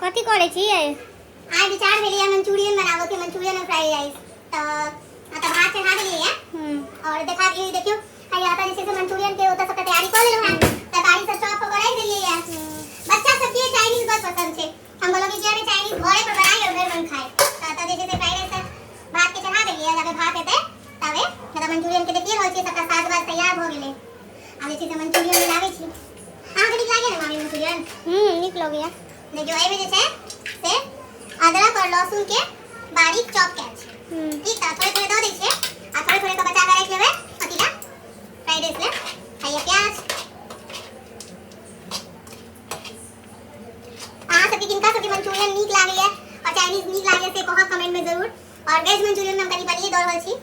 कथी करे छी आइ विचार भेलिए मंचूरियन बनाबो के, मंचूरियन और फ्राइड राइस। तो आता भात चढ़ा देलिए है और देखा देखियो आइ आता जैसे से मंचूरियन के ओता सब तैयारी कर लेलो है। तरकारी सब चॉप कर रख देलिए है। बच्चा सब के चाइनीज बहुत पसंद छे। हम बोलो कि जे चाइनीज घरे पर बनाई और घर बन खाए। तो जैसे से फ्राइड राइस भात के चढ़ा देलिए, जब भात हेते तबे मतलब मंचूरियन के देखिए रहल छी सबका साथ बार तैयार भ गेले। अब जैसे से मंचूरियन बनावे छी। अहाँ के नीक लागे ना मामी मंचूरियन? नीक लगे। देखियो एमे जे छे से अदरक और लहसुन के बारीक चॉप कैल छे। ठीक है, थोड़े थोड़े दो दै छे आ थोड़े थोड़े के बचा के रख लेबे अथीला फ्राइड राइस ले। खाइए प्याज। अहाँ सबके किनका सबके मंचूरियन नीक लागैए और चाइनीज नीक लागैए से कहब कमेंट में जरूर। और वेज मंचूरियन में हम कनी पनीर दऽ रहल छी,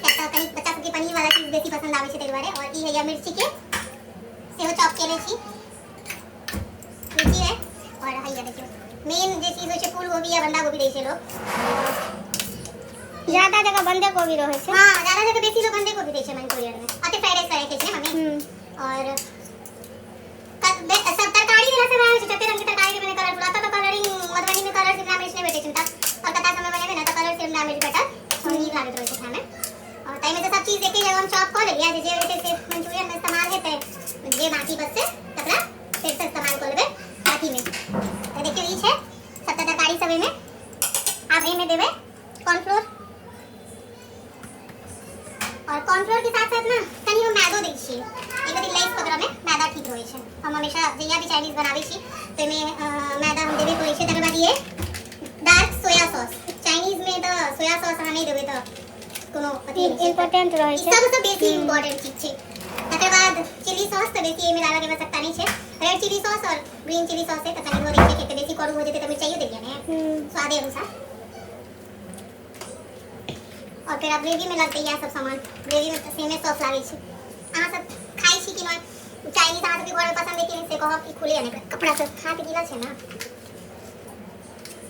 किया कनी बच्चा सबके पनीर वाला चीज बेसी पसंद आबै छै तै दुआरे। और ई हैया मिर्ची के सेहो चॉप केले छी, मिर्ची है। और हैया देखियो मेन जे चीज होय छै फूल गोभी या बंधा गोभी दै छै लोग। ज्यादा जगह बंधे गोभी रहे छै। हां, ज्यादा जगह बेसी लोग बंधे गोभी दै छै मंचूरियन में। अते फ्राइड राइस करे के छै मम्मी। और सब तरकारी वाला सब आबै छै, जते रंग के तरकारी के बने कलरफुल। आता तो कलरिंग मधुबनी में कलर शिमला मिर्च नहीं भेटै छै त और कता समय बनेबे ना त कलर शिमला मिर्च भेटत, नीक लागत रहै छै खाए में। और तै में से सब चीज एके जगह हम चॉप कर लेलिए। जे होय छै से मंचूरियन में इस्तेमाल हेतै, जे बाकी बचते तकरा फिर से इस्तेमाल कर लेबे बाकी में। तो देखियो ई छै सब तरकारी सब में। आप ए में देबे कॉर्नफ्लोर और कॉर्नफ्लोर के साथ साथ ना कनी हम मैदो दै छी। एक दिन लाइफ पकड़ा में मैदा ठीक रहै छै। हम हमेशा जहिया भी चाइनीज बनाबै छी तो में मैदा हम देबे करै छी। तकर बाद ये डार्क सोया सॉस। चाइनीज में तो सोया सॉस अहाँ नहीं देबे तो कोनो अथी इम्पोर्टेंट रहे छै। सब बेसी इम्पोर्टेंट चीज छै। तकर बाद चिली सॉस तो बेसी एमे डाला के आवश्यकता नहीं छै। रेड चिली सॉस और ग्रीन चिली सॉस है तो कनी हो दै छै कि बेसी करू हो जेते तो मिर्चाइयो देलिए ने स्वाद अनुसार। और फिर अब ग्रेवी में लगते ये सब सामान। ग्रेवी में तो सेमे सॉस लागे छै। अहाँ सब खाइ छी कि न चाइनीज? अहाँ सबके घर में पसंद है कि नहीं से कहब कि खुले ने कपड़ा सब खा के गीला छै ना।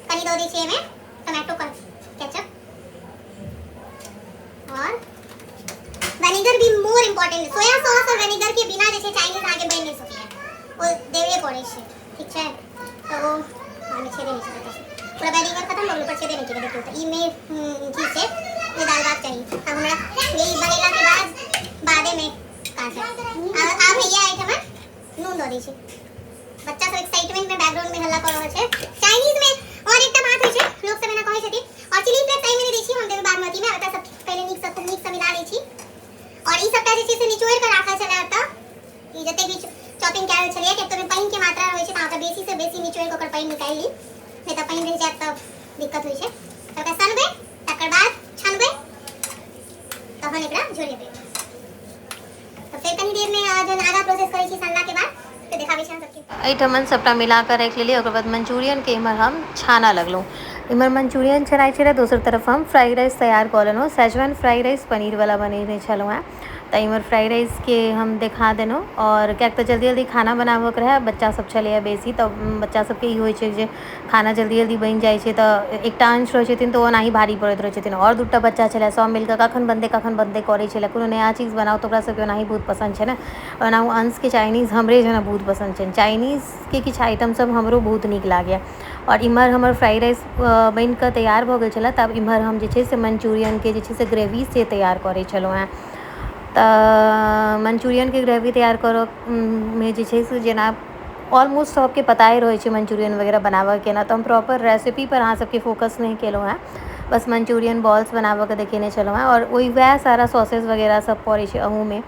कनी दो दै छी एमे टोमेटो का केचप और विनेगर भी मोर इम्पोर्टेंट। सोया सॉस और विनेगर के बिना जैसे चाइनीज आगे बन नहीं सके, वो देवे पड़े छै। ठीक छै, तो वो हम छेदे नहीं सकते। पूरा विनेगर खत्म हो गेल पर छेदे नहीं के देखियो त ई में ठीक छै। ये दाल बात चाहिए। अब हमरा ये बनेला के बादे में काट है। अब भैया आइटम है नून दो दै छै। बच्चा सब एक्साइटमेंट में बैकग्राउंड में हल्ला कर रहल छै। चाइनीज में और एकटा बात होय छै, लोग सब एना कहै छथिन और चिली फ्लेक्स एमे नहीं दै छी हम, देबे बासमती में। एतय सब पहले नीक से मिला दै छी और ई सबटा जे छै से निचोड़ के राखल छले। एतय ई जते भी चॉपिंग कैल छलिए कि तो में पानी के मात्रा होय छै त अहाँ बेसी से बेसी निचोड़ के ओकर पानी निकाल ली, नहीं त पानी रह जात त दिक्कत होय छै। तब सनबे तकर बाद छनबे तहन एकरा झोरेबे। तो फिर कनी देर में जो आधा प्रोसेस करै छी सनला के बाद फिर देखाबै छी हम सबके। एहिठमन सबटा मिला कर रख लेलिए। ओकर बाद मंचूरियन के इम्हर हम छाना लगलहुँ। इम्हर मंचूरियन छनाइ छलै, दोसर तरफ हम फ्राइड राइस तैयार कऽ लेलहुँ। सेजवान फ्राइड राइस पनीर वाला बनेने छलहुँ हैं। तो इम्हर फ्राइड राइस के हम देखा देलहुँ। और क्या तो जल्दी जल्दी खाना बनाबऽके रहै, बच्चा सब छलैए बेसी। तो बच्चा सबके ई होइ छै जे खाना जल्दी जल्दी बनि जाइ छै तो एकटा अंश रहै छथिन तो ओनाही भारी पड़ैत रहै छथिन। और दूटा बच्चा छलै, सब मिलकऽ कखन बनतै करै छलै। कोनो नया चीज बनाउ तो ओकरा सबके ओनाही बहुत पसंद छै ने। ओना अंश के चाइनीज हमरे जेना बहुत पसंद छै। चाइनीज के किछु आइटम सब हमरो बहुत नीक लागैए। और इम्हर हमर फ्राइड राइस बनि कऽ तैयार भऽ गेल छलै। तब इम्हर हम जे छै से मंचूरियन के जे छै से ग्रेवी से तैयार करै छलहुँ हैं। तो मंचूरियन के ग्रेवी तैयार करऽ में जे छै से जेना ऑलमोस्ट सबके पताए रहै छै मंचूरियन वगैरह बनाबऽ केना। तो हम प्रॉपर रेसिपी पर अहाँ सबके फोकस नहीं केलहुँ हैं, बस मंचूरियन बॉल्स बनाबऽ के देखेने छलहुँ हैं। और ओहि वएह सारा सॉसेस वगैरह सब पड़ै छै अहूमे।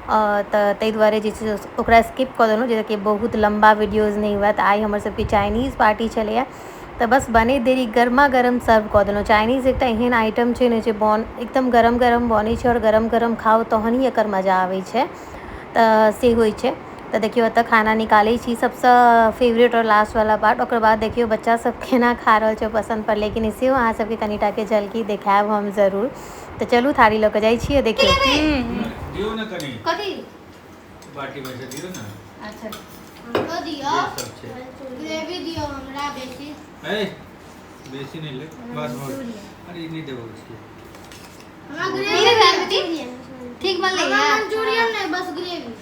तऽ ताहि दुआरे जे छै ओकरा स्किप कऽ देलहुँ जे कि बहुत लम्बा वीडियोज नहीं हुए। तऽ आइ हमर सबके चाइनीज पार्टी छलैए तो बस बने देरी गर्मा गर्म सर्व कऽ देलहुँ। चाइनीज एकटा एहन आइटम छै ने जे एकदम गरम गरम बनै छै और गरम गरम खाओ तहन ही एकर मजा आबै छै। तऽ से होइ छै। तो देखियो एतऽ खाना निकालै छी, सबसँ फेवरेट और लास्ट वाला पार्ट। ओकर बाद देखियो बच्चा सब केना खा रहल छै पसंद पर, लेकिन सेहो अहाँ सबके कनिटा के झलकी देखायब हम जरूर। तो चलू थारी लऽ कऽ जाइ छियै, देखियो। दियो ना कनी कथी बाटी में से दियो ना। अच्छा हमरो दियो, ग्रेवी दियो हमरा बेसी। ए बेसी नहीं ले, बस बहुत। अरे नहीं देबो इसके। हमरा ग्रेवी ठीक बनले है। मंचूरियन नहीं, बस ग्रेवी।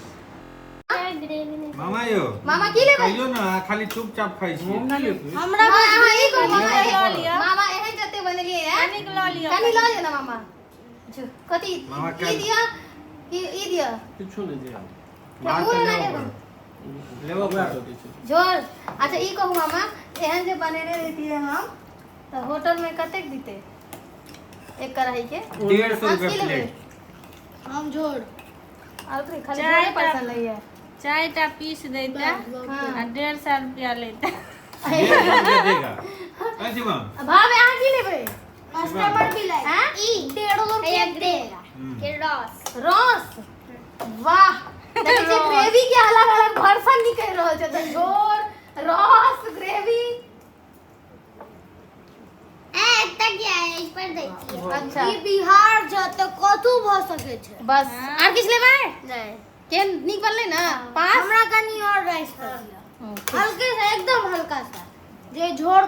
मामा यो मामा की लेबै कहियो ना खाली चुपचाप खाइ छी हमरा मामा ई को मामा लऽ लिया मामा एहन जते बनेलिए है कनी लऽ लिया ना मामा जो कथि मामा ई दिया ई दिया किछो नहीं दिया बात मुंह ना लेबो लेबै लेबो हुआ कर तो दीजिए जोर अच्छा ई कहू मामा एहन जे बनेने रहती है हम तो होटल में कतेक दीते एक कढ़ाई के 150 रुपए प्लेट हम जोड़ और तो खाली चाय जोड़े पैसा लइए 4टा पीस देता हाँ। आ 150 रुपया लेता 150 रुपए देगा ऐसी मां भाव यहाँ की लेबै कस्टमर भी लाए हैं ई 150 रुपया देगा के रस रस वाह देखै छी ग्रेवी के अलग अलग वर्जन निकल रहल छै त झोर रस ग्रेवी एकटा क्या है इस पर देखिए अच्छा ई बिहार जते कतु भ सके छै बस आर किछ लेबै नहीं के नीक बनलै ना पास हमरा कनी और राइस कर दिया हल्के से एकदम हल्का सा जे झोर